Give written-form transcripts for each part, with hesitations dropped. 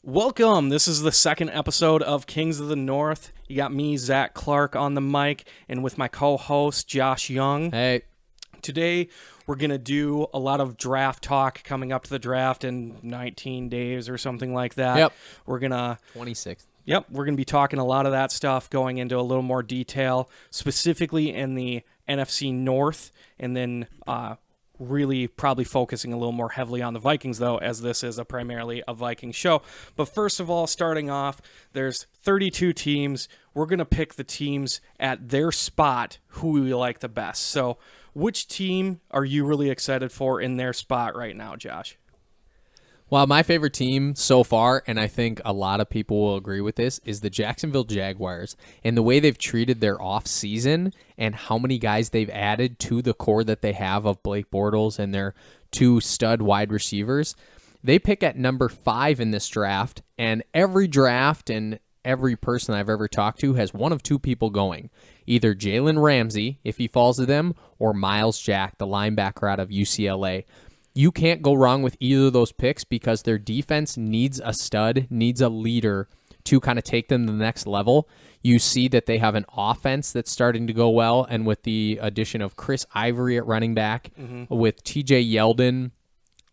Welcome. This is the second episode of Kings of the North. You got me, Zach Clark, on the mic, and with my co-host, Josh Young. Hey. Today, we're going to do a lot of draft talk coming up to the draft in 19 days or something like that. Yep. We're going to... 26. Yep, we're going to be talking a lot of that stuff, going into a little more detail, specifically in the NFC North, and then really probably focusing a little more heavily on the Vikings, though, as this is primarily a Viking show. But first of all, starting off, there's 32 teams. We're going to pick the teams at their spot who we like the best. So which team are you really excited for in their spot right now, Josh? Well, my favorite team so far, and I think a lot of people will agree with this, is the Jacksonville Jaguars. And the way they've treated their offseason and how many guys they've added to the core that they have of Blake Bortles and their two stud wide receivers. They pick at number 5 in this draft, and every draft and every person I've ever talked to has one of two people going. Either Jalen Ramsey, if he falls to them, or Miles Jack, the linebacker out of UCLA. You can't go wrong with either of those picks because their defense needs a stud, needs a leader to kind of take them to the next level. You see that they have an offense that's starting to go well, and with the addition of Chris Ivory at running back, with TJ Yeldon,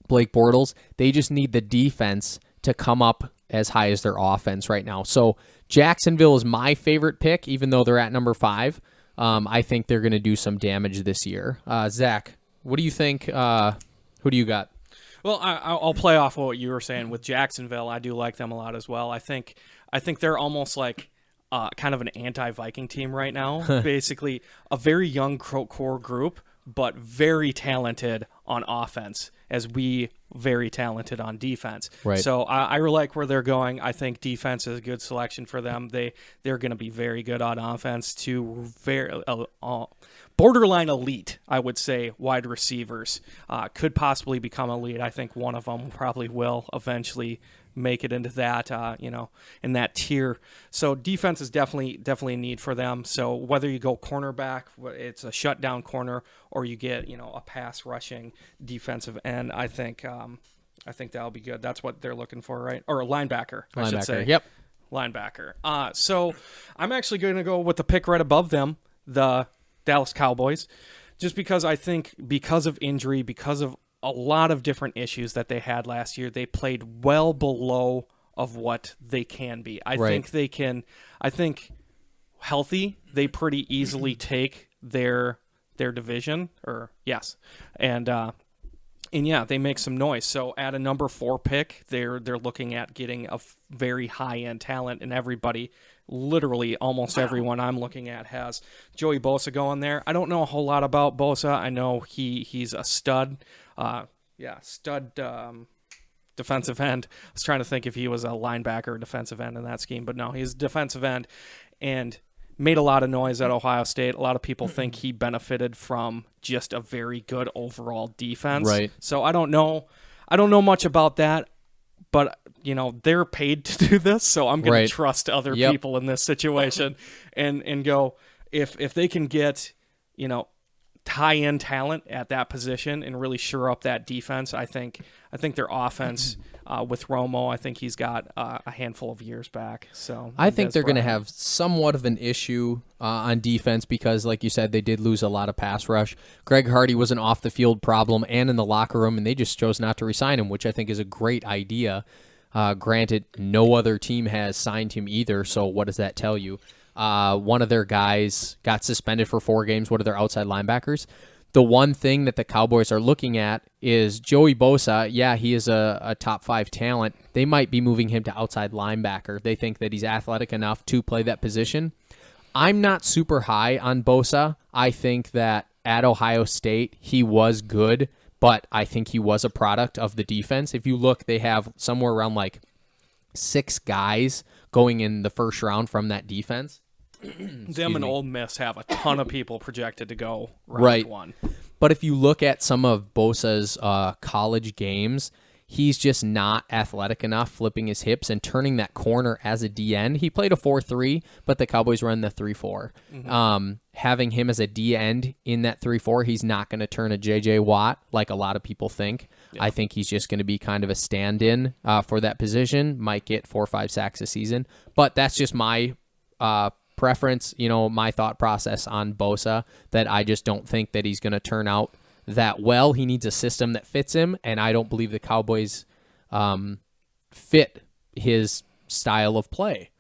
Blake Bortles, they just need the defense to come up as high as their offense right now. So Jacksonville is my favorite pick, even though they're at number 5. I think they're going to do some damage this year. Zach, what do you think? Who do you got? Well, I'll play off what you were saying with Jacksonville. I do like them a lot as well. I think they're almost like kind of an anti-Viking team right now. Basically, a very young core group, but very talented on offense, as we very talented on defense. Right. So I really like where they're going. I think defense is a good selection for them. They're going to be very good on offense too. Very borderline elite, I would say. Wide receivers could possibly become elite. I think one of them probably will eventually make it into that, in that tier. So defense is definitely a need for them. So whether you go cornerback, it's a shutdown corner, or you get, a pass rushing defensive end, I think that'll be good. That's what they're looking for, right? Or a linebacker, I should say. Yep. Linebacker. So I'm actually going to go with the pick right above them, the Dallas Cowboys, just because I think because of injury, because of a lot of different issues that they had last year, they played well below of what they can be. I think healthy, they pretty easily take their division, and yeah, they make some noise. So at a number 4 pick, they're looking at getting a very high-end talent, and everybody, literally almost everyone I'm looking at, has Joey Bosa going there. I don't know a whole lot about Bosa. I know he's a stud. Defensive end. I was trying to think if he was a linebacker or defensive end in that scheme, but no, he's a defensive end and made a lot of noise at Ohio State. A lot of people think he benefited from just a very good overall defense. Right. So I don't know much about that, but they're paid to do this, so I'm going to trust other people in this situation and go if they can get, high-end talent at that position and really shore up that defense. I think their offense with Romo, I think he's got a handful of years back. So I think they're going to have somewhat of an issue on defense because, like you said, they did lose a lot of pass rush. Greg Hardy was an off-the-field problem and in the locker room, and they just chose not to re-sign him, which I think is a great idea. Granted, no other team has signed him either, so what does that tell you? One of their guys got suspended for 4 games, one of their outside linebackers. The one thing that the Cowboys are looking at is Joey Bosa. Yeah, he is a top 5 talent. They might be moving him to outside linebacker. They think that he's athletic enough to play that position. I'm not super high on Bosa. I think that at Ohio State, he was good, but I think he was a product of the defense. If you look, they have somewhere around like 6 guys going in the first round from that defense. Them and Ole Miss have a ton of people projected to go round 1. But if you look at some of Bosa's college games, he's just not athletic enough flipping his hips and turning that corner as a D end. He played a 4-3, but the Cowboys run the 3-4. Having him as a D end in that 3-4, he's not going to turn a J.J. Watt like a lot of people think. I think he's just going to be kind of a stand-in for that position, might get 4 or 5 sacks a season. But that's just my preference, my thought process on Bosa, that I just don't think that he's going to turn out that well. He needs a system that fits him, and I don't believe the Cowboys fit his style of play.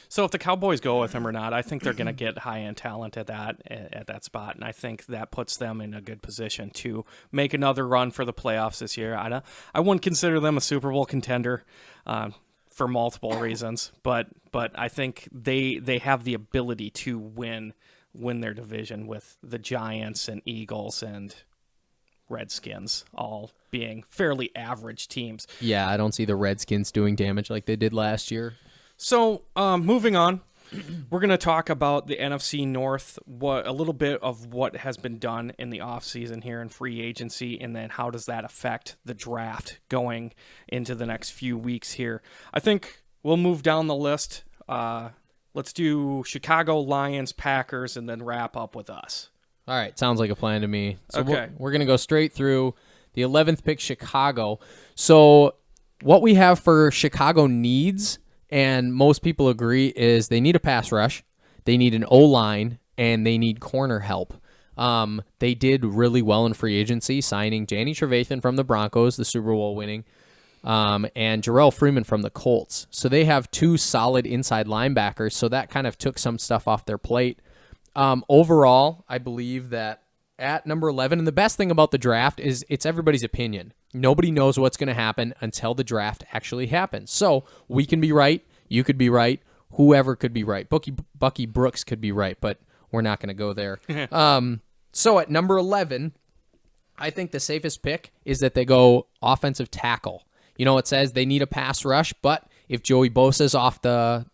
So if the Cowboys go with him or not, I think they're going to get high-end talent at that spot, and I think that puts them in a good position to make another run for the playoffs this year. I wouldn't consider them a Super Bowl contender for multiple reasons, but I think they have the ability to win their division with the Giants and Eagles and Redskins all being fairly average teams. Yeah, I don't see the Redskins doing damage like they did last year. So, moving on, we're going to talk about the NFC North, a little bit of what has been done in the offseason here in free agency, and then how does that affect the draft going into the next few weeks here. I think we'll move down the list. Let's do Chicago, Lions, Packers, and then wrap up with us. All right, sounds like a plan to me. So okay. We're going to go straight through the 11th pick, Chicago. So what we have for Chicago needs, and most people agree, is they need a pass rush, they need an O-line, and they need corner help. They did really well in free agency, signing Danny Trevathan from the Broncos, the Super Bowl winning, and Jarrell Freeman from the Colts. So they have 2 solid inside linebackers, so that kind of took some stuff off their plate. Overall, I believe that at number 11, and the best thing about the draft is it's everybody's opinion. Nobody knows what's going to happen until the draft actually happens. So we can be right, you could be right, whoever could be right. Bucky Brooks could be right, but we're not going to go there. So at number 11, I think the safest pick is that they go offensive tackle. It says they need a pass rush, but if Joey Bosa's off the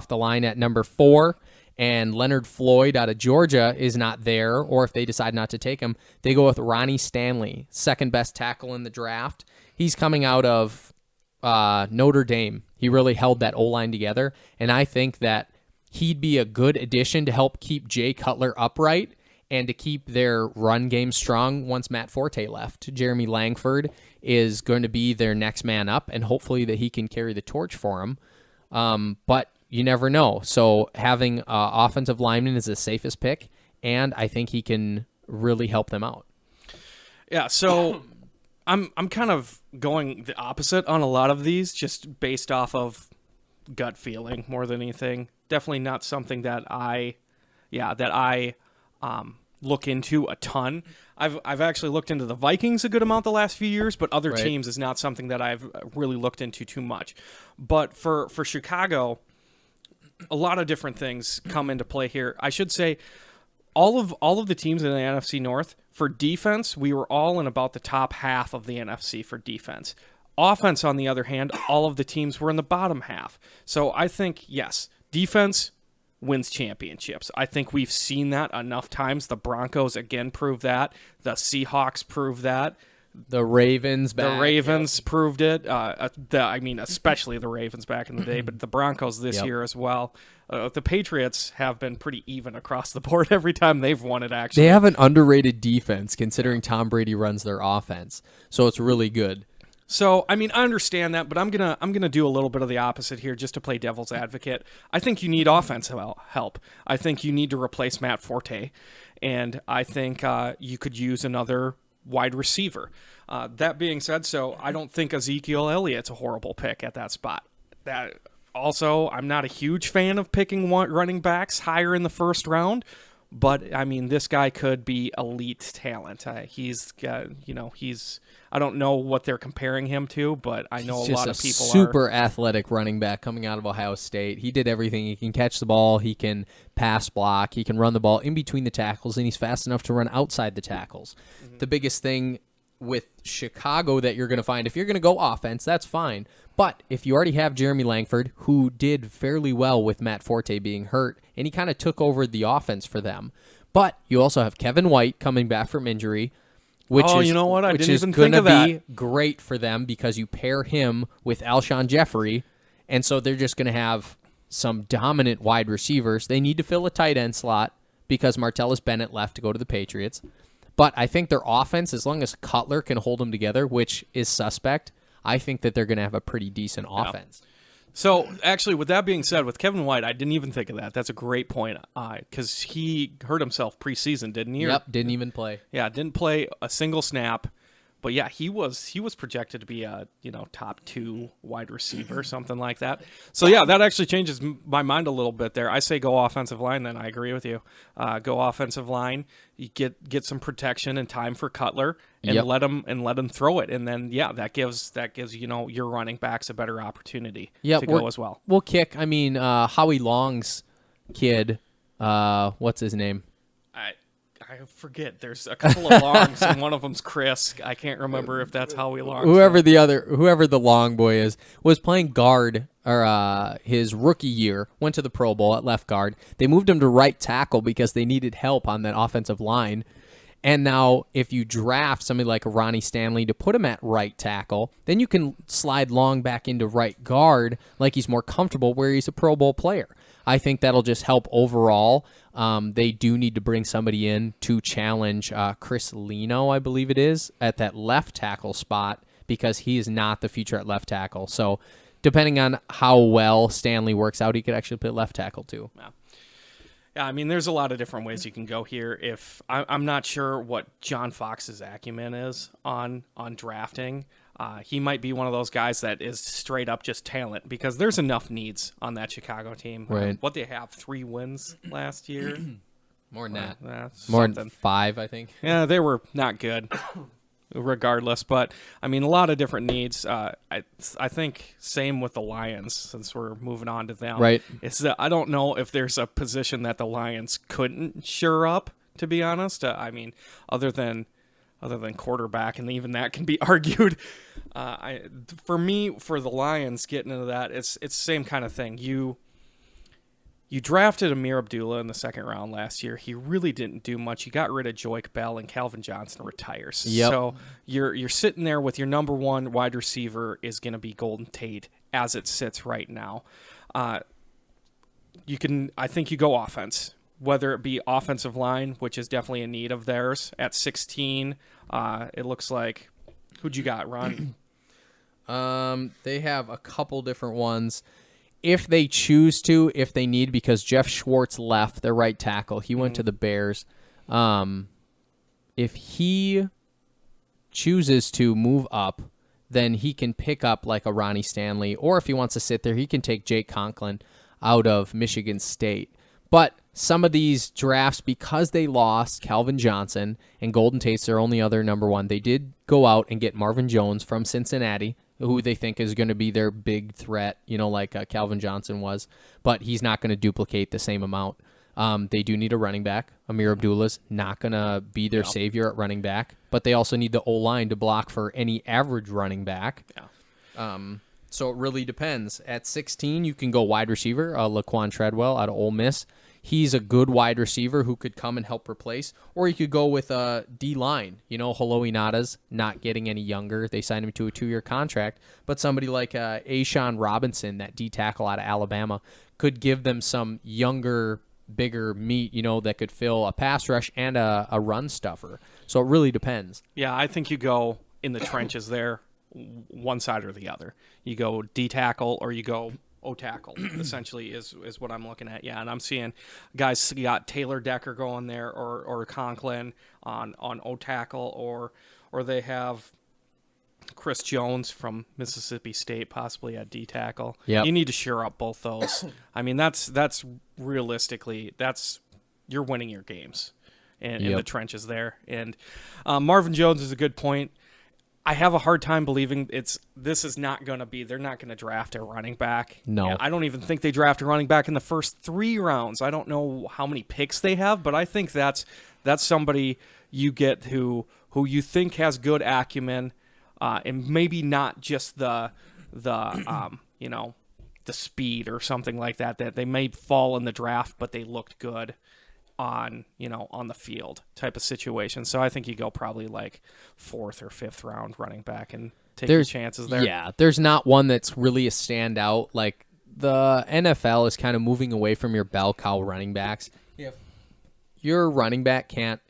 line at number 4, and Leonard Floyd out of Georgia is not there, or if they decide not to take him, they go with Ronnie Stanley, second best tackle in the draft. He's coming out of Notre Dame. He really held that O-line together, and I think that he'd be a good addition to help keep Jay Cutler upright and to keep their run game strong once Matt Forte left. Jeremy Langford is going to be their next man up, and hopefully that he can carry the torch for him. But you never know. So having offensive lineman is the safest pick, and I think he can really help them out. Yeah, so I'm kind of going the opposite on a lot of these, just based off of gut feeling more than anything. Definitely not something that I look into a ton. I've actually looked into the Vikings a good amount the last few years, but other teams is not something that I've really looked into too much. But for Chicago, a lot of different things come into play here. I should say all of the teams in the NFC North, for defense, we were all in about the top half of the NFC for defense. Offense, on the other hand, all of the teams were in the bottom half. So I think, yes, defense wins championships. I think we've seen that enough times. The Broncos, again, prove that. The Seahawks prove that. The Ravens proved it. Especially the Ravens back in the day, but the Broncos this year as well. The Patriots have been pretty even across the board every time they've won it, actually. They have an underrated defense considering Tom Brady runs their offense, so it's really good. So, I understand that, but I'm gonna do a little bit of the opposite here just to play devil's advocate. I think you need offensive help. I think you need to replace Matt Forte, and I think you could use another wide receiver. That being said, so I don't think Ezekiel Elliott's a horrible pick at that spot. That also, I'm not a huge fan of picking running backs higher in the first round, but this guy could be elite talent. I don't know what they're comparing him to, but I know a lot of people are. Super athletic running back coming out of Ohio State. He did everything. He can catch the ball. He can pass block. He can run the ball in between the tackles, and he's fast enough to run outside the tackles. Mm-hmm. The biggest thing with Chicago that you're going to find, if you're going to go offense, that's fine. But if you already have Jeremy Langford, who did fairly well with Matt Forte being hurt, and he kind of took over the offense for them. But you also have Kevin White coming back from injury. which Oh, is you know what? I which didn't is even think gonna of that. be great for them because you pair him with Alshon Jeffrey, and so they're just going to have some dominant wide receivers. They need to fill a tight end slot because Martellus Bennett left to go to the Patriots. But I think their offense, as long as Cutler can hold them together, which is suspect, I think that they're going to have a pretty decent offense. So, actually, with that being said, with Kevin White, I didn't even think of that. That's a great point because he hurt himself preseason, didn't he? Yep, didn't even play. Yeah, didn't play a single snap. But yeah, he was projected to be a top 2 wide receiver, something like that. So yeah, that actually changes my mind a little bit there. I say go offensive line. Then I agree with you. Go offensive line. You get some protection and time for Cutler, and Yep. let him throw it. And then yeah, that gives your running backs a better opportunity to go as well. We'll kick. I mean, Howie Long's kid. What's his name? I forget. There's a couple of Longs, and one of them's Chris. I can't remember if that's Howie Long. Whoever the long boy is, was playing guard or his rookie year, went to the Pro Bowl at left guard. They moved him to right tackle because they needed help on that offensive line. And now if you draft somebody like Ronnie Stanley to put him at right tackle, then you can slide Long back into right guard like he's more comfortable where he's a Pro Bowl player. I think that'll just help overall. They do need to bring somebody in to challenge Chris Leno, I believe it is, at that left tackle spot because he is not the future at left tackle. So depending on how well Stanley works out, he could actually play left tackle too. Yeah, I mean, there's a lot of different ways you can go here. If I'm not sure what John Fox's acumen is on drafting. He might be one of those guys that is straight up just talent because there's enough needs on that Chicago team. Right. What they have, 3 wins last year? More than that. That's More something. than 5, I think. Yeah, they were not good regardless. But, I mean, a lot of different needs. I think same with the Lions since we're moving on to them. Right. It's that I don't know if there's a position that the Lions couldn't shore up, to be honest. I mean, other than quarterback, and even that can be argued. For the Lions, getting into that, it's the same kind of thing. You drafted Amir Abdullah in the second round last year. He really didn't do much. You got rid of Joique Bell, and Calvin Johnson retires. Yep. So you're sitting there with your number 1 wide receiver is going to be Golden Tate as it sits right now. I think you go offense. Whether it be offensive line, which is definitely a need of theirs. At 16, it looks like, who'd you got, Ron? They have a couple different ones. If they choose to, if they need, because Jeff Schwartz left, their right tackle. He went to the Bears. If he chooses to move up, then he can pick up like a Ronnie Stanley. Or if he wants to sit there, he can take Jake Conklin out of Michigan State. But some of these drafts, because they lost Calvin Johnson and Golden Tate's their only other number 1, they did go out and get Marvin Jones from Cincinnati, who they think is going to be their big threat, like Calvin Johnson was. But he's not going to duplicate the same amount. They do need a running back. Amir Abdullah's not going to be their savior at running back. But they also need the O-line to block for any average running back. Yeah. So it really depends. At 16, you can go wide receiver, Laquan Treadwell out of Ole Miss. He's a good wide receiver who could come and help replace. Or you could go with a D-line. Holo Inata's not getting any younger. They signed him to a 2-year contract. But somebody like Ashawn Robinson, that D-tackle out of Alabama, could give them some younger, bigger meat, that could fill a pass rush and a run stuffer. So it really depends. Yeah, I think you go in the trenches there, one side or the other. You go D-tackle or you go O-tackle, essentially, is what I'm looking at. Yeah, and I'm seeing guys, you got Taylor Decker going there or Conklin on O-tackle, or they have Chris Jones from Mississippi State possibly at D-tackle. Yep. You need to shore up both those. I mean, that's realistically, you're winning your games in the trenches there. And Marvin Jones is a good point. I have a hard time believing this is not going to be, they're not going to draft a running back. No. Yeah, I don't even think they draft a running back in the first 3 rounds. I don't know how many picks they have, but I think that's somebody you get who you think has good acumen, and maybe not just the speed or something like that they may fall in the draft, but they looked good on the field type of situation. So I think you go probably like 4th or 5th round running back and take your chances there. Yeah, there's not one that's really a standout. Like the NFL is kind of moving away from your bell cow running backs. If your running back can't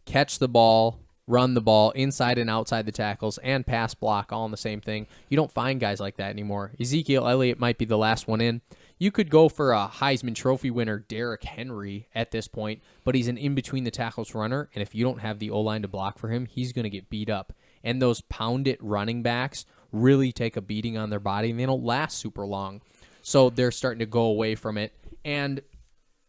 catch the ball, run the ball inside and outside the tackles, and pass block all in the same thing, you don't find guys like that anymore. Ezekiel Elliott might be the last one in. You could go for a Heisman Trophy winner, Derrick Henry, at this point, but he's an in-between-the-tackles runner, and if you don't have the O-line to block for him, he's going to get beat up. And those pound-it running backs really take a beating on their body, and they don't last super long. So they're starting to go away from it. And,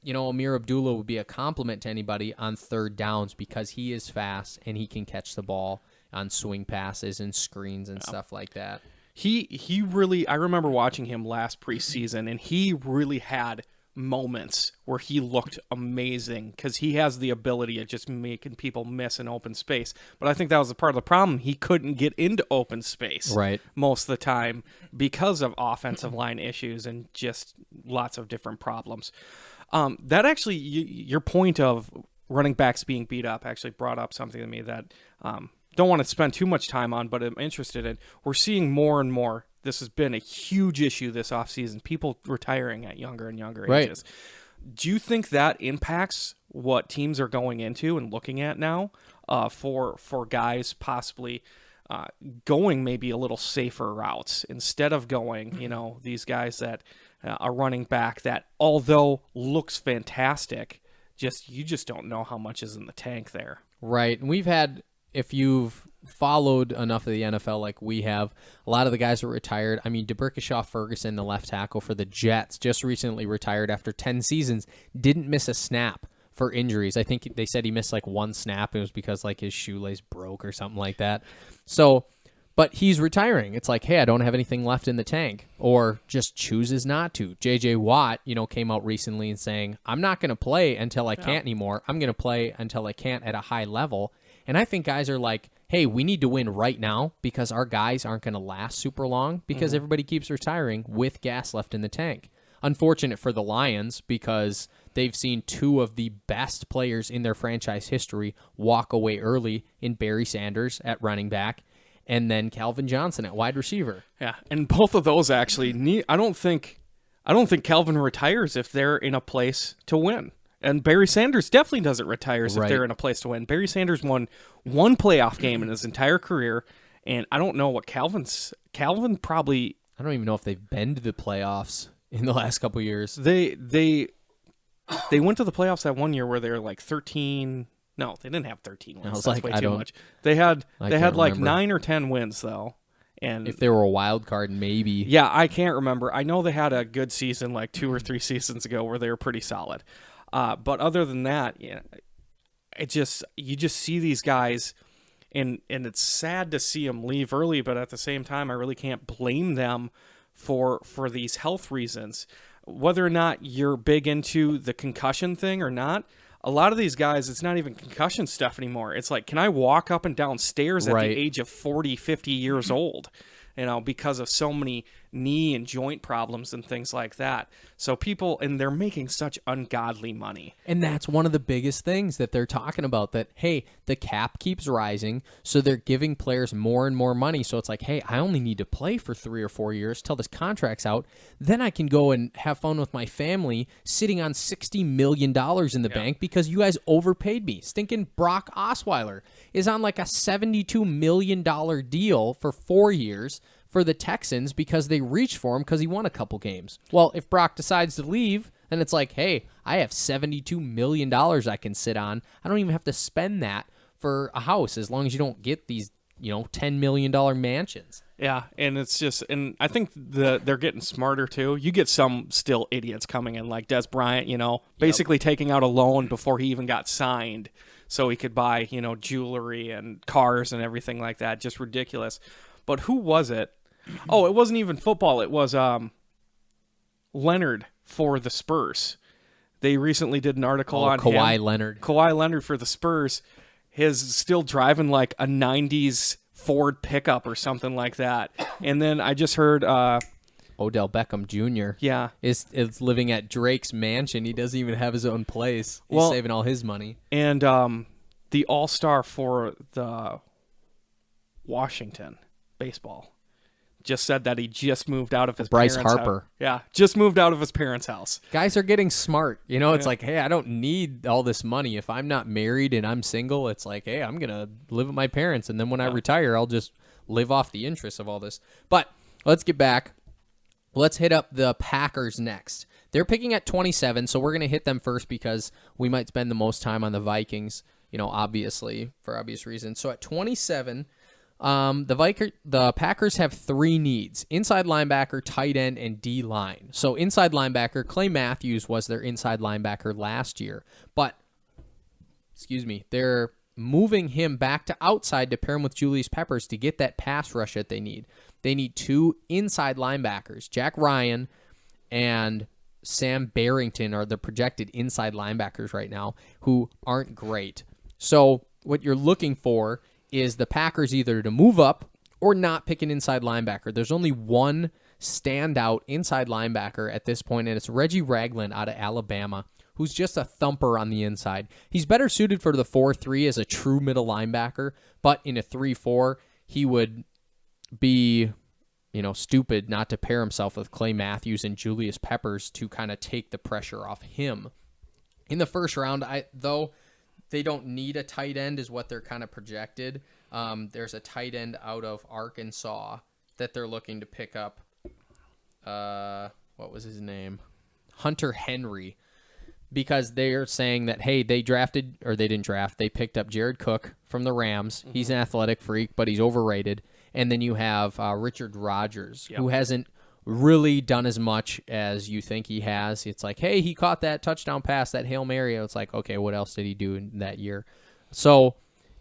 Amir Abdullah would be a compliment to anybody on 3rd downs because he is fast, and he can catch the ball on swing passes and screens and stuff like that. He really, I remember watching him last preseason, and he really had moments where he looked amazing because he has the ability of just making people miss in open space. But I think that was a part of the problem. He couldn't get into open space most of the time because of offensive line issues and just lots of different problems. That actually, your point of running backs being beat up actually brought up something to me that don't want to spend too much time on, but I'm interested in. We're seeing more and more. This has been a huge issue this offseason. People retiring at younger and younger ages. Do you think that impacts what teams are going into and looking at now for guys possibly going maybe a little safer routes instead of going, these guys that are running back that, although looks fantastic, you just don't know how much is in the tank there. Right. And we've had, if you've followed enough of the NFL like we have, a lot of the guys are retired. I mean, DeBerkashaw Ferguson, the left tackle for the Jets, just recently retired after 10 seasons, didn't miss a snap for injuries. I think they said he missed like 1 snap. It was because like his shoelace broke or something like that. So, but he's retiring. It's like, hey, I don't have anything left in the tank, or just chooses not to. J.J. Watt, came out recently and saying, I'm not going to play until I can't anymore. I'm going to play until I can't at a high level. And I think guys are like, hey, we need to win right now because our guys aren't going to last super long because everybody keeps retiring with gas left in the tank. Unfortunate for the Lions because they've seen 2 of the best players in their franchise history walk away early in Barry Sanders at running back and then Calvin Johnson at wide receiver. Yeah, and both of those actually, I don't think Calvin retires if they're in a place to win. And Barry Sanders definitely doesn't retire if they're in a place to win. Barry Sanders won 1 playoff game in his entire career, and I don't know what Calvin probably... I don't even know if they've been to the playoffs in the last couple of years. They went to the playoffs that one year where they were like 13... No, they didn't have 13 wins. That's way too much. They had like 9 or 10 wins, though. And if they were a wild card, maybe. Yeah, I can't remember. I know they had a good season like 2 or 3 seasons ago where they were pretty solid. But other than that, you just see these guys, and it's sad to see them leave early. But at the same time, I really can't blame them for these health reasons. Whether or not you're big into the concussion thing or not, a lot of these guys, it's not even concussion stuff anymore. It's like, can I walk up and down stairs at the age of 40, 50 years old? Because of so many knee and joint problems and things like that. So people, and they're making such ungodly money. And that's one of the biggest things that they're talking about, that, hey, the cap keeps rising, so they're giving players more and more money. So it's like, hey, I only need to play for 3 or 4 years till this contract's out. Then I can go and have fun with my family sitting on $60 million in the bank because you guys overpaid me. Stinking Brock Osweiler is on like a $72 million deal for 4 years for the Texans because they reached for him because he won a couple games. Well, if Brock decides to leave, then it's like, hey, I have $72 million I can sit on. I don't even have to spend that for a house as long as you don't get these, $10 million mansions. Yeah, and it's just, and I think they're getting smarter too. You get some still idiots coming in like Des Bryant, basically taking out a loan before he even got signed so he could buy, jewelry and cars and everything like that. Just ridiculous. But who was it? Oh, it wasn't even football. It was Leonard for the Spurs. They recently did an article on Kawhi him. Leonard. Kawhi Leonard for the Spurs is still driving like a 90s Ford pickup or something like that. And then I just heard Odell Beckham Jr. Yeah. is living at Drake's mansion. He doesn't even have his own place. He's saving all his money. And the all-star for the Washington baseball just said that he just moved out of his Bryce parents' Harper. house. Yeah, just moved out of his parents' house. Guys are getting smart. It's like, hey, I don't need all this money. If I'm not married and I'm single, it's like, hey, I'm going to live with my parents. And then when I retire, I'll just live off the interest of all this. But let's get back. Let's hit up the Packers next. They're picking at 27, so we're going to hit them first because we might spend the most time on the Vikings, obviously, for obvious reasons. So at 27, the Packers have 3 needs: inside linebacker, tight end, and D-line. So inside linebacker, Clay Matthews was their inside linebacker last year. But, they're moving him back to outside to pair him with Julius Peppers to get that pass rush that they need. They need 2 inside linebackers. Jack Ryan and Sam Barrington are the projected inside linebackers right now, who aren't great. So what you're looking for is the Packers either to move up or not pick an inside linebacker. There's only one standout inside linebacker at this point, and it's Reggie Ragland out of Alabama, who's just a thumper on the inside. He's better suited for the 4-3 as a true middle linebacker, but in a 3-4, he would be, stupid not to pair himself with Clay Matthews and Julius Peppers to kind of take the pressure off him. In the first round, though they don't need a tight end is what they're kind of projected. There's a tight end out of Arkansas that they're looking to pick up. What was his name? Hunter Henry. Because they're saying that, hey, they picked up Jared Cook from the Rams. Mm-hmm. He's an athletic freak, but he's overrated. And then you have Richard Rodgers, who hasn't really done as much as you think he has. It's like, hey, he caught that touchdown pass, that Hail Mary. It's like, okay, what else did he do in that year? So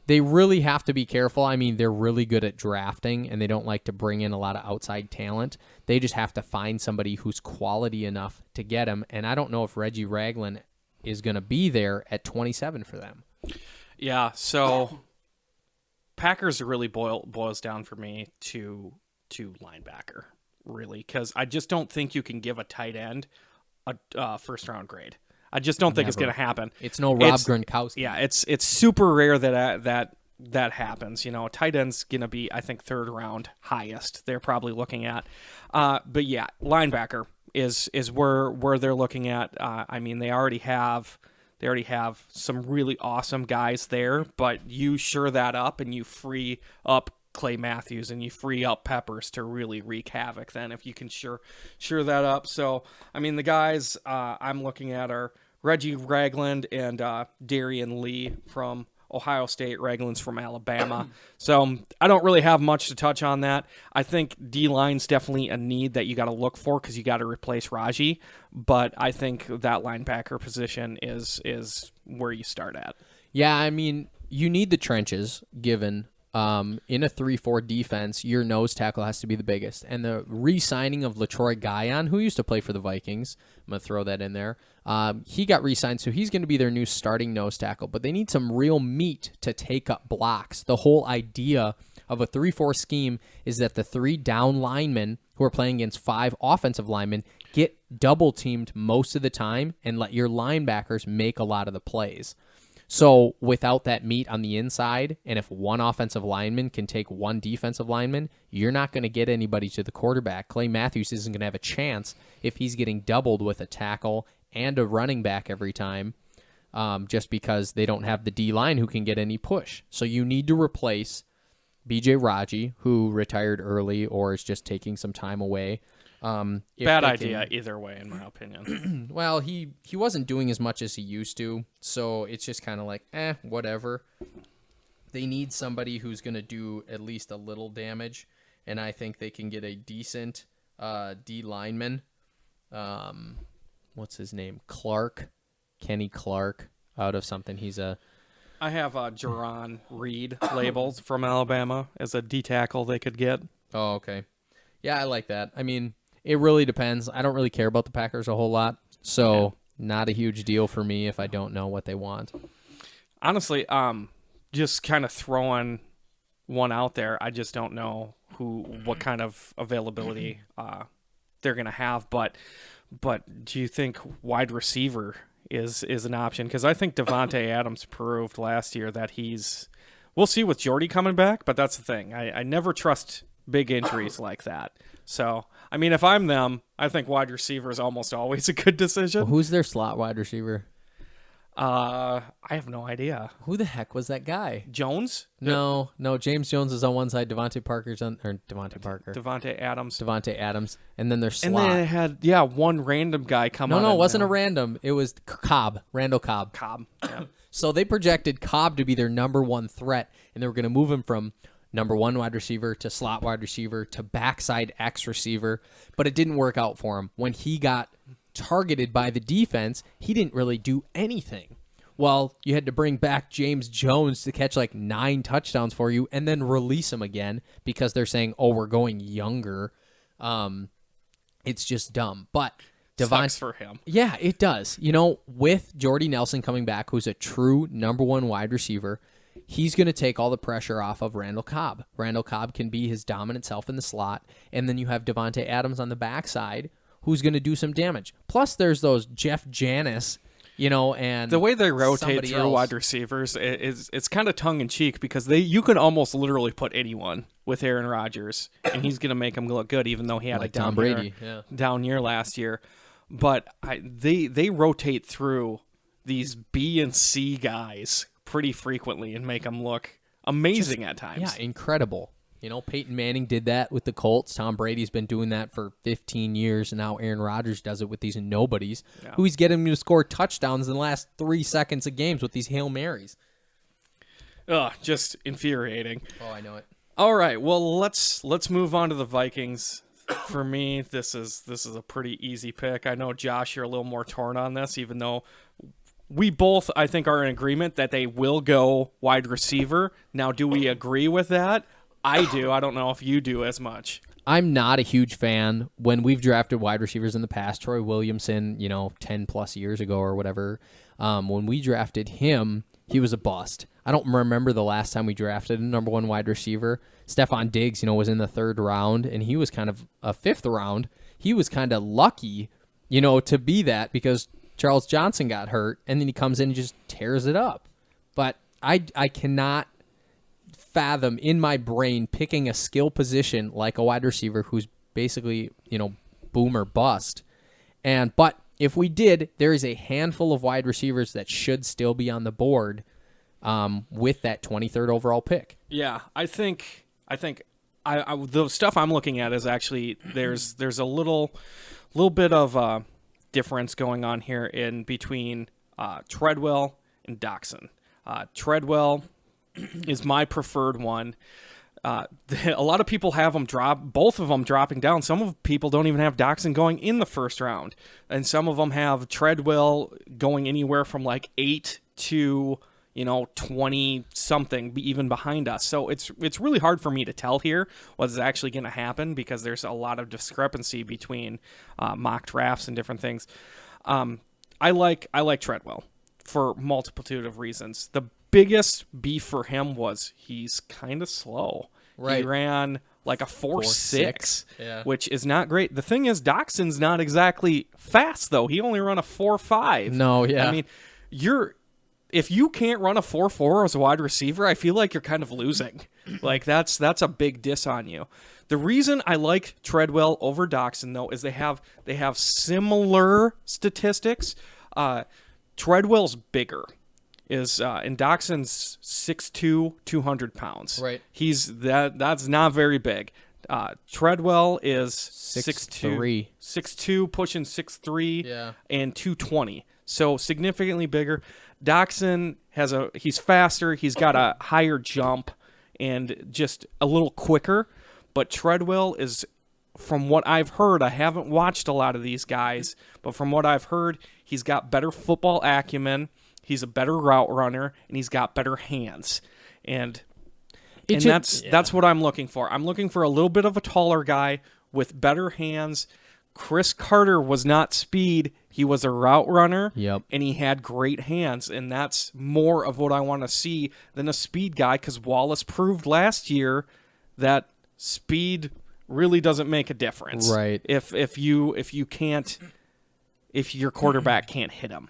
they really have to be careful. I mean, they're really good at drafting, and they don't like to bring in a lot of outside talent. They just have to find somebody who's quality enough to get him. And I don't know if Reggie Ragland is going to be there at 27 for them. Yeah, so Packers really boils down for me to linebacker, really, because I just don't think you can give a tight end a first-round grade. I just don't think it's going to happen. It's no Rob Gronkowski. Yeah, it's super rare that happens. Tight end's going to be, I think, third round highest they're probably looking at. But yeah, linebacker is where they're looking at. I mean, they already have some really awesome guys there, but you shore that up and you free up Clay Matthews and you free up Peppers to really wreak havoc then if you can sure that up. So, I mean, the guys I'm looking at are Reggie Ragland and Darian Lee from Ohio State. Ragland's from Alabama. So I don't really have much to touch on that. I think D-line's definitely a need that you got to look for because you got to replace Raji. But I think that linebacker position is where you start at. Yeah, I mean, you need the trenches given. In a 3-4 defense, your nose tackle has to be the biggest. And the re-signing of LaTroy Guion, who used to play for the Vikings, I'm going to throw that in there, he got re-signed, so he's going to be their new starting nose tackle. But they need some real meat to take up blocks. The whole idea of a 3-4 scheme is that the 3 down linemen who are playing against 5 offensive linemen get double-teamed most of the time and let your linebackers make a lot of the plays. So without that meat on the inside, and if one offensive lineman can take one defensive lineman, you're not going to get anybody to the quarterback. Clay Matthews isn't going to have a chance if he's getting doubled with a tackle and a running back every time, just because they don't have the D-line who can get any push. So you need to replace B.J. Raji, who retired early or is just taking some time away. Bad idea either way, in my opinion. Well, he wasn't doing as much as he used to, so it's just kind of like, whatever. They need somebody who's going to do at least a little damage, and I think they can get a decent D lineman. What's his name? Kenny Clark, out of something. I have Jerron Reed labeled from Alabama as a D tackle they could get. Oh, okay. Yeah, I like that. I mean, it really depends. I don't really care about the Packers a whole lot, so not a huge deal for me if I don't know what they want. Honestly, just kind of throwing one out there, I just don't know what kind of availability they're going to have. But do you think wide receiver is an option? Because I think Devontae Adams proved last year that he's. We'll see with Jordy coming back, but that's the thing. I never trust big injuries like that. So, I mean, if I'm them, I think wide receiver is almost always a good decision. Well, who's their slot wide receiver? I have no idea. Who the heck was that guy? Jones? No. James Jones is on one side. Devontae Adams, and then their slot. And then it had one random guy come on. No, it wasn't a random. It was Randall Cobb. Yeah. So they projected Cobb to be their number one threat, and they were going to move him from number one wide receiver to slot wide receiver to backside X receiver, but it didn't work out for him. When he got targeted by the defense, he didn't really do anything. Well, you had to bring back James Jones to catch like 9 touchdowns for you and then release him again because they're saying, oh, we're going younger. It's just dumb. But sucks for him. Yeah, it does. With Jordy Nelson coming back, who's a true number one wide receiver, he's going to take all the pressure off of Randall Cobb. Randall Cobb can be his dominant self in the slot, and then you have Devontae Adams on the backside who's going to do some damage. Plus, there's those Jeff Janis, and the way they rotate through wide receivers it's kind of tongue in cheek because you can almost literally put anyone with Aaron Rodgers, and he's going to make him look good, even though he had like a Tom Brady, down year last year. But they rotate through these B and C guys pretty frequently and make them look amazing at times. Yeah, incredible. Peyton Manning did that with the Colts. Tom Brady's been doing that for 15 years, and now Aaron Rodgers does it with these nobodies who he's getting to score touchdowns in the last 3 seconds of games with these Hail Marys. Ugh, just infuriating. Oh, I know it. All right, well, let's move on to the Vikings. For me, this is a pretty easy pick. I know, Josh, you're a little more torn on this, even though we both, I think, are in agreement that they will go wide receiver. Now, do we agree with that? I do. I don't know if you do as much. I'm not a huge fan. When we've drafted wide receivers in the past, Troy Williamson, 10 plus years ago or whatever, when we drafted him, he was a bust. I don't remember the last time we drafted a number one wide receiver. Stephon Diggs, was in the 3rd round, and he was kind of a 5th round. He was kind of lucky, to be that because Charles Johnson got hurt, and then he comes in and just tears it up. But I cannot fathom in my brain picking a skill position like a wide receiver who's basically, boom or bust. But if we did, there is a handful of wide receivers that should still be on the board with that 23rd overall pick. Yeah, I think the stuff I'm looking at is actually there's a little bit of difference going on here in between Treadwell and Doxson. Treadwell is my preferred one. A lot of people have them both of them dropping down. Some of people don't even have Doxson going in the 1st round, and some of them have Treadwell going anywhere from like 8 to 20 something, even behind us. So it's really hard for me to tell here what's actually going to happen because there's a lot of discrepancy between mock drafts and different things. I like Treadwell for multitude of reasons. The biggest beef for him was he's kind of slow. Right. He ran like a 4.6, which is not great. The thing is, Doxson's not exactly fast, though. He only ran a 4.5. No, yeah. I mean, if you can't run a 4.4 as a wide receiver, I feel like you're kind of losing. Like, that's a big diss on you. The reason I like Treadwell over Doxson, though, is they have similar statistics. Treadwell's bigger. And Doxson's 6'2", 200 pounds. Right. That's not very big. Treadwell is 6'3", 6'2", pushing 6'3", and 220. So significantly bigger. Doxson he's faster, he's got a higher jump, and just a little quicker. But Treadwell is, from what I've heard, I haven't watched a lot of these guys, but from what I've heard, he's got better football acumen. He's a better route runner, and he's got better hands. And that's what I'm looking for. I'm looking for a little bit of a taller guy with better hands. Chris Carter was not speed. He was a route runner, and he had great hands, and that's more of what I want to see than a speed guy because Wallace proved last year that speed really doesn't make a difference. Right. If your quarterback can't hit him.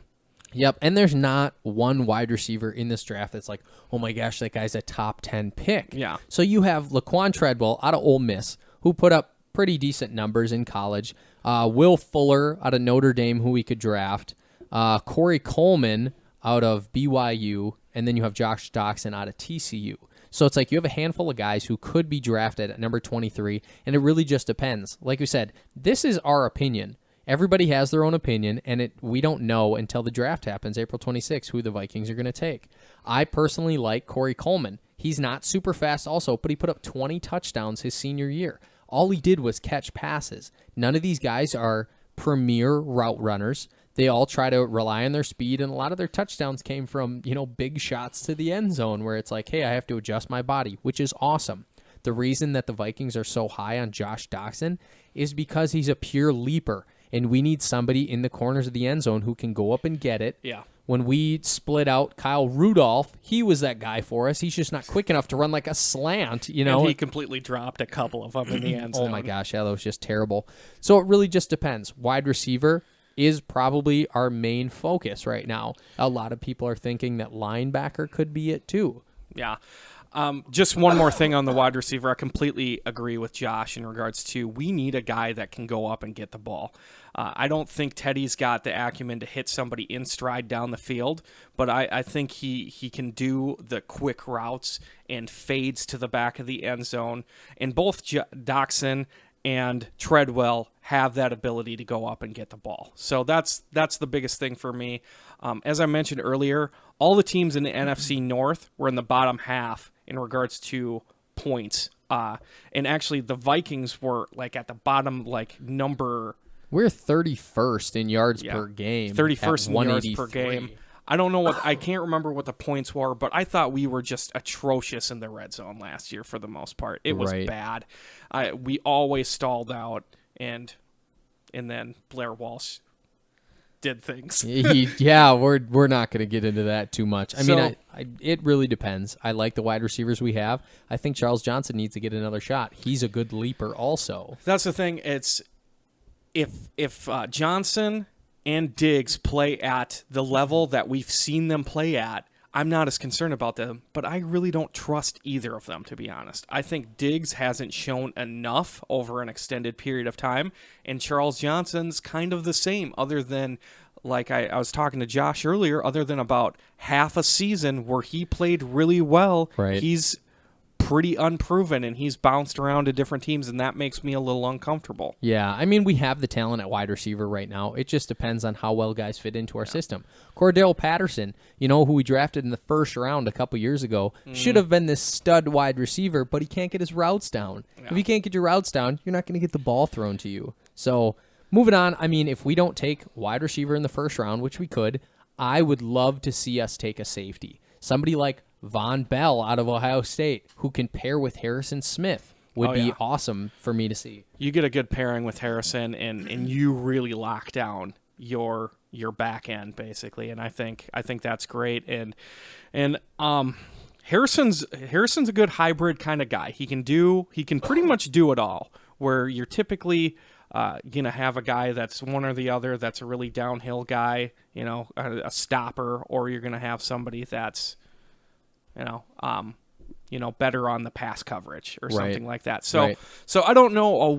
Yep, and there's not one wide receiver in this draft that's like, oh my gosh, that guy's a top 10 pick. Yeah. So you have Laquan Treadwell out of Ole Miss, who put up pretty decent numbers in college. Will Fuller out of Notre Dame, who we could draft. Corey Coleman out of BYU, and then you have Josh Doxson out of TCU. So it's like you have a handful of guys who could be drafted at number 23, and it really just depends. Like we said, this is our opinion. Everybody has their own opinion, and we don't know until the draft happens, April 26th, who the Vikings are going to take. I personally like Corey Coleman. He's not super fast also, but he put up 20 touchdowns his senior year. All he did was catch passes. None of these guys are premier route runners. They all try to rely on their speed, and a lot of their touchdowns came from, big shots to the end zone where it's like, hey, I have to adjust my body, which is awesome. The reason that the Vikings are so high on Josh Doxson is because he's a pure leaper. And we need somebody in the corners of the end zone who can go up and get it. Yeah. When we split out Kyle Rudolph, he was that guy for us. He's just not quick enough to run like a slant, And he completely dropped a couple of them in the end zone. Oh my gosh, yeah, that was just terrible. So it really just depends. Wide receiver is probably our main focus right now. A lot of people are thinking that linebacker could be it too. Yeah. Just one more thing on the wide receiver. I completely agree with Josh in regards to we need a guy that can go up and get the ball. I don't think Teddy's got the acumen to hit somebody in stride down the field, but I think he can do the quick routes and fades to the back of the end zone. And both Doxson and Treadwell have that ability to go up and get the ball. So that's the biggest thing for me. As I mentioned earlier, all the teams in the NFC North were in the bottom half in regards to points. And actually the Vikings were like at the bottom, like number... We're 31st in yards per game. 31st in yards per game. I don't know I can't remember what the points were, but I thought we were just atrocious in the red zone last year for the most part. It was bad. We always stalled out, and then Blair Walsh did things. Yeah, we're not going to get into that too much. I mean, it really depends. I like the wide receivers we have. I think Charles Johnson needs to get another shot. He's a good leaper also. That's the thing. It's if Johnson and Diggs play at the level that we've seen them play at, I'm not as concerned about them, but I really don't trust either of them, to be honest. I think Diggs hasn't shown enough over an extended period of time, and Charles Johnson's kind of the same, other than, like I was talking to Josh earlier, other than about half a season where he played really well, he's pretty unproven, and he's bounced around to different teams, and that makes me a little uncomfortable. Yeah, I mean, we have the talent at wide receiver right now. It just depends on how well guys fit into our system. Cordell Patterson, who we drafted in the first round a couple years ago, should have been this stud wide receiver, but he can't get his routes down. Yeah. If you can't get your routes down, you're not going to get the ball thrown to you. So, moving on, I mean, if we don't take wide receiver in the first round, which we could, I would love to see us take a safety. Somebody like Von Bell out of Ohio State, who can pair with Harrison Smith, would be awesome for me to see. You get a good pairing with Harrison, and you really lock down your back end basically, and I think that's great. And Harrison's a good hybrid kind of guy. He can pretty much do it all. Where you're typically gonna have a guy that's one or the other, that's a really downhill guy, a stopper, or you're gonna have somebody that's better on the pass coverage or something like that. So I don't know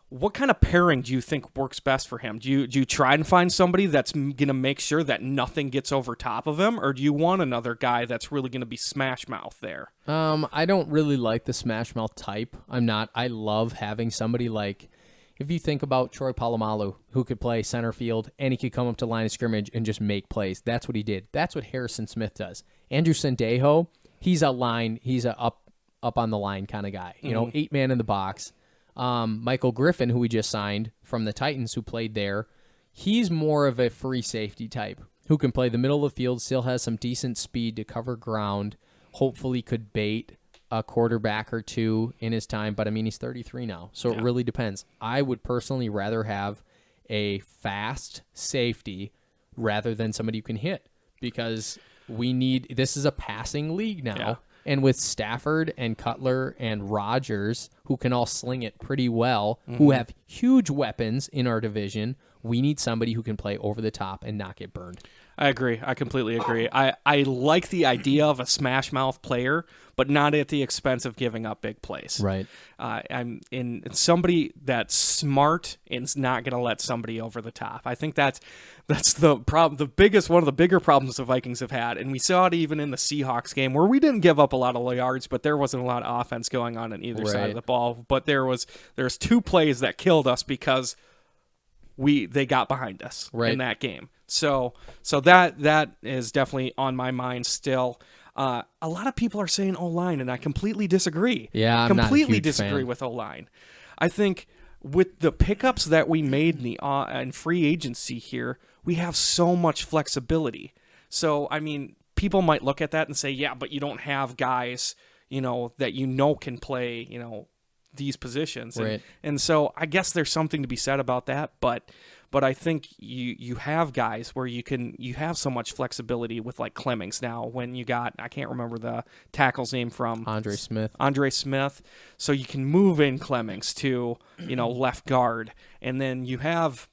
what kind of pairing do you think works best for him? Do you try and find somebody that's going to make sure that nothing gets over top of him, or do you want another guy that's really going to be smash mouth there? I don't really like the smash mouth type. I love having somebody like, if you think about Troy Polamalu, who could play center field and he could come up to line of scrimmage and just make plays. That's what he did. That's what Harrison Smith does. Andrew Sendejo, he's a up on the line kind of guy. 8-man in the box. Michael Griffin, who we just signed from the Titans, who played there, he's more of a free safety type who can play the middle of the field, still has some decent speed to cover ground, hopefully could bait a quarterback or two in his time, but I mean, he's 33 now, so it really depends. I would personally rather have a fast safety rather than somebody who can hit, because this is a passing league now. And with Stafford and Cutler and Rodgers, who can all sling it pretty well, who have huge weapons in our division, we need somebody who can play over the top and not get burned. I agree. I completely agree. I like the idea of a smash mouth player, but not at the expense of giving up big plays. Right. I'm in somebody that's smart and is not going to let somebody over the top. I think that's the problem. One of the bigger problems the Vikings have had, and we saw it even in the Seahawks game where we didn't give up a lot of yards, but there wasn't a lot of offense going on either side of the ball. But there's 2 plays that killed us because they got behind us in that game. So that is definitely on my mind still. A lot of people are saying O-line, and I completely disagree. Yeah, I'm completely not a huge disagree fan. with O-line. I think with the pickups that we made in free agency here, we have so much flexibility. So I mean, people might look at that and say, yeah, but you don't have guys, that can play, these positions. Right. And so I guess there's something to be said about that, but I think you have guys where you have so much flexibility with like Clemmings now when you got, I can't remember the tackle's name from Andre Smith. So you can move in Clemmings to, left guard. And then you have,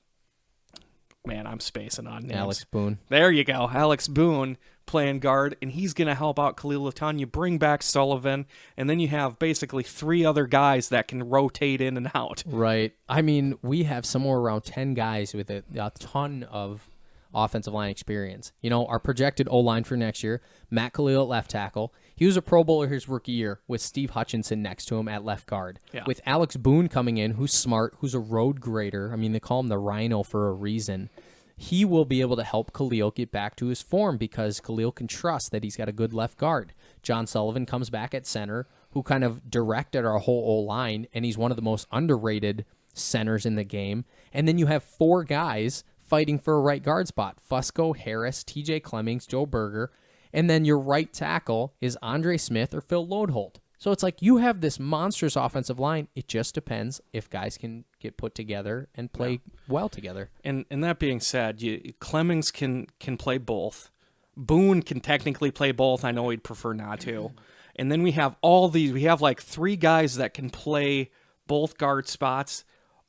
man, I'm spacing on names. Alex Boone. There you go. Alex Boone playing guard, and he's going to help out Khalil Latan. You bring back Sullivan, and then you have basically 3 other guys that can rotate in and out. Right. I mean, we have somewhere around 10 guys with a ton of offensive line experience. Our projected O-line for next year, Matt Khalil at left tackle. He was a Pro Bowler his rookie year with Steve Hutchinson next to him at left guard. Yeah. With Alex Boone coming in, who's smart, who's a road grader. I mean, they call him the Rhino for a reason. He will be able to help Khalil get back to his form because Khalil can trust that he's got a good left guard. John Sullivan comes back at center, who kind of directed our whole O-line, and he's one of the most underrated centers in the game. And then you have 4 guys fighting for a right guard spot: Fusco, Harris, TJ Clemmings, Joe Berger. And then your right tackle is Andre Smith or Phil Lodeholt. So it's like you have this monstrous offensive line. It just depends if guys can get put together and play well together. And that being said, Clemmings can play both. Boone can technically play both. I know he'd prefer not to. And then we have all these. We have like 3 guys that can play both guard spots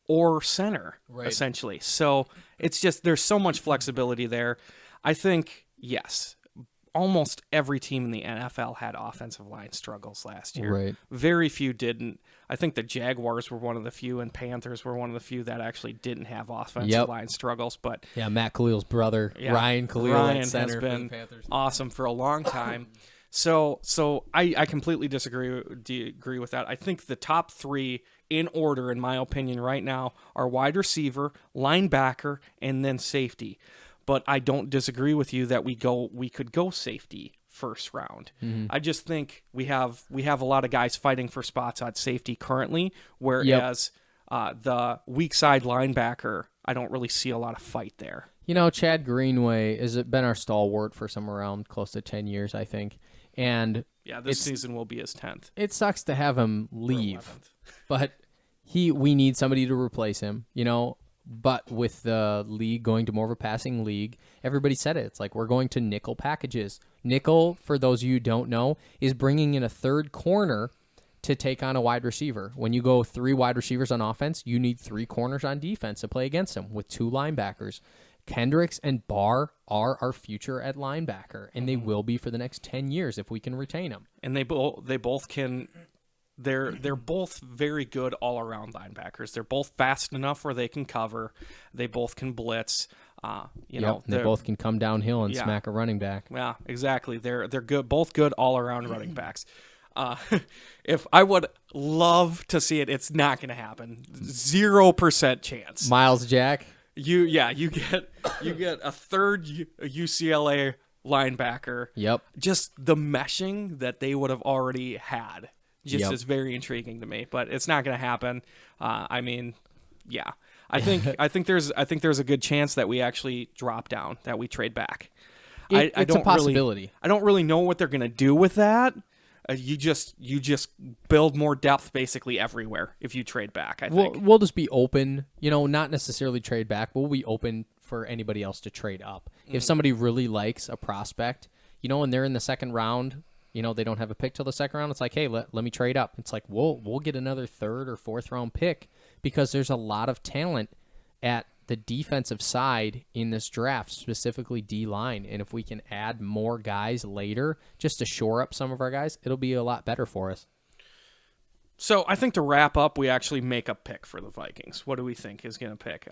or center, essentially. So it's just there's so much flexibility there. I think, yes, almost every team in the NFL had offensive line struggles last year. Right. Very few didn't. I think the Jaguars were one of the few, and Panthers were one of the few that actually didn't have offensive line struggles. But yeah, Matt Khalil's brother, Ryan Khalil, at center has been for the Panthers. Awesome for a long time. So I completely agree with that. I think the top 3 in order, in my opinion, right now are wide receiver, linebacker, and then safety. But I don't disagree with you that we could go safety first round. Mm-hmm. I just think we have a lot of guys fighting for spots at safety currently, whereas the weak side linebacker, I don't really see a lot of fight there. Chad Greenway has been our stalwart for somewhere around close to 10 years, I think. And this season will be his 10th. It sucks to have him leave, but we need somebody to replace him, But with the league going to more of a passing league, everybody said it. It's like we're going to nickel packages. Nickel, for those of you who don't know, is bringing in a third corner to take on a wide receiver. When you go 3 wide receivers on offense, you need 3 corners on defense to play against them with 2 linebackers. Kendricks and Barr are our future at linebacker, and they will be for the next 10 years if we can retain them. And they both can. They're both very good all-around linebackers. They're both fast enough where they can cover. They both can blitz. They both can come downhill and smack a running back. Yeah, exactly. They're good, both good all-around running backs. If I would love to see it, it's not going to happen. 0% chance. Miles Jack. You get a third UCLA linebacker. Yep. Just the meshing that they would have already had. Is very intriguing to me, but it's not going to happen. I think there's a good chance that we actually drop down, that we trade back. It's a possibility. I don't really know what they're going to do with that. You just build more depth basically everywhere if you trade back. I think we'll just be open. Not necessarily trade back. We'll be open for anybody else to trade up. If somebody really likes a prospect, and they're in the second round, they don't have a pick till the second round. It's like, hey, let me trade up. It's like we'll get another third or fourth round pick because there's a lot of talent at the defensive side in this draft, specifically D-line. And if we can add more guys later just to shore up some of our guys, it'll be a lot better for us. So I think to wrap up, we actually make a pick for the Vikings. What do we think is going to pick?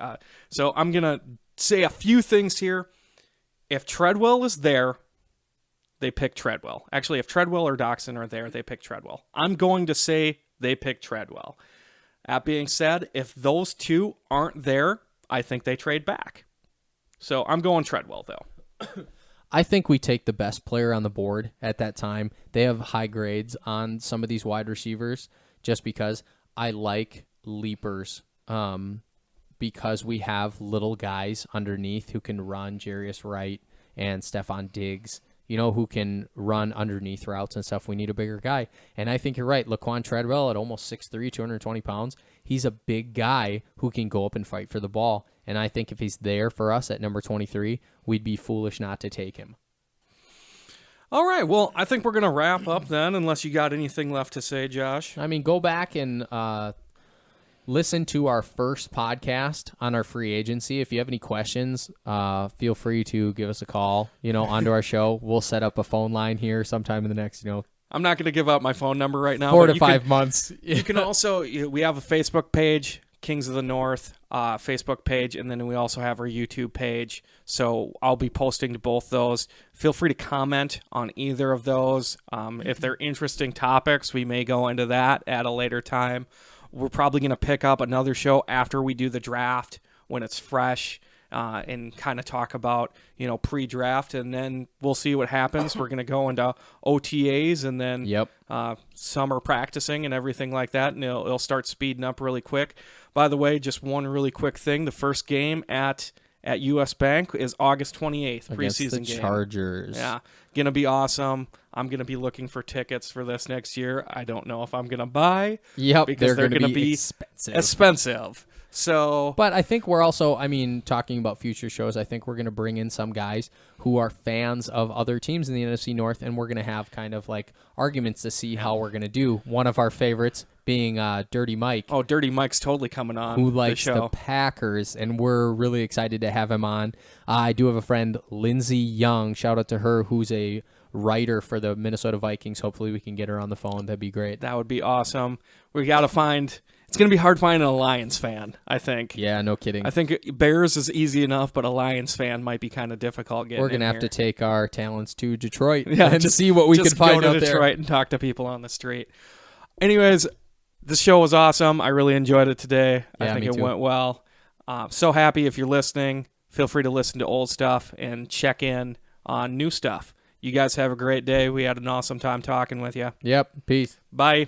So I'm going to say a few things here. If Treadwell is there, they pick Treadwell. Actually, if Treadwell or Doxson are there, they pick Treadwell. I'm going to say they pick Treadwell. That being said, if those two aren't there, I think they trade back. So I'm going Treadwell, though. I think we take the best player on the board at that time. They have high grades on some of these wide receivers just because I like leapers because we have little guys underneath who can run, Jarius Wright and Stephon Diggs, who can run underneath routes and stuff. We need a bigger guy. And I think you're right. Laquan Treadwell at almost 6'3", 220 pounds, he's a big guy who can go up and fight for the ball. And I think if he's there for us at number 23, we'd be foolish not to take him. All right. Well, I think we're going to wrap up then, unless you got anything left to say, Josh. I mean, go back and listen to our first podcast on our free agency. If you have any questions, feel free to give us a call, onto our show. We'll set up a phone line here sometime in the next, I'm not going to give out my phone number right now. 4 to 5 months. You can also, we have a Facebook page, Kings of the North Facebook page, and then we also have our YouTube page. So I'll be posting to both those. Feel free to comment on either of those. If they're interesting topics, we may go into that at a later time. We're probably going to pick up another show after we do the draft when it's fresh and kind of talk about, pre-draft, and then we'll see what happens. We're going to go into OTAs and then summer practicing and everything like that, and it'll start speeding up really quick. By the way, just one really quick thing. The first game at US Bank is August 28th, preseason game. Chargers. Yeah, going to be awesome. I'm going to be looking for tickets for this next year. I don't know if I'm going to buy. Because they're going to be expensive. So, but I think we're also, talking about future shows, I think we're going to bring in some guys who are fans of other teams in the NFC North, and we're going to have kind of like arguments to see how we're going to do. One of our favorites being Dirty Mike. Oh, Dirty Mike's totally coming on who likes the show. The Packers, and we're really excited to have him on. I do have a friend, Lindsay Young, shout out to her, who's a writer for the Minnesota Vikings. Hopefully we can get her on the phone. That'd be great. That would be awesome. We got to find... It's going to be hard finding a Lions fan, I think. Yeah, no kidding. I think Bears is easy enough, but a Lions fan might be kind of difficult getting. We're going to have to take our talents to Detroit and just see what we can find out there. Just go to Detroit and talk to people on the street. Anyways, the show was awesome. I really enjoyed it today. Yeah, I think it went well. So happy if you're listening. Feel free to listen to old stuff and check in on new stuff. You guys have a great day. We had an awesome time talking with you. Yep. Peace. Bye.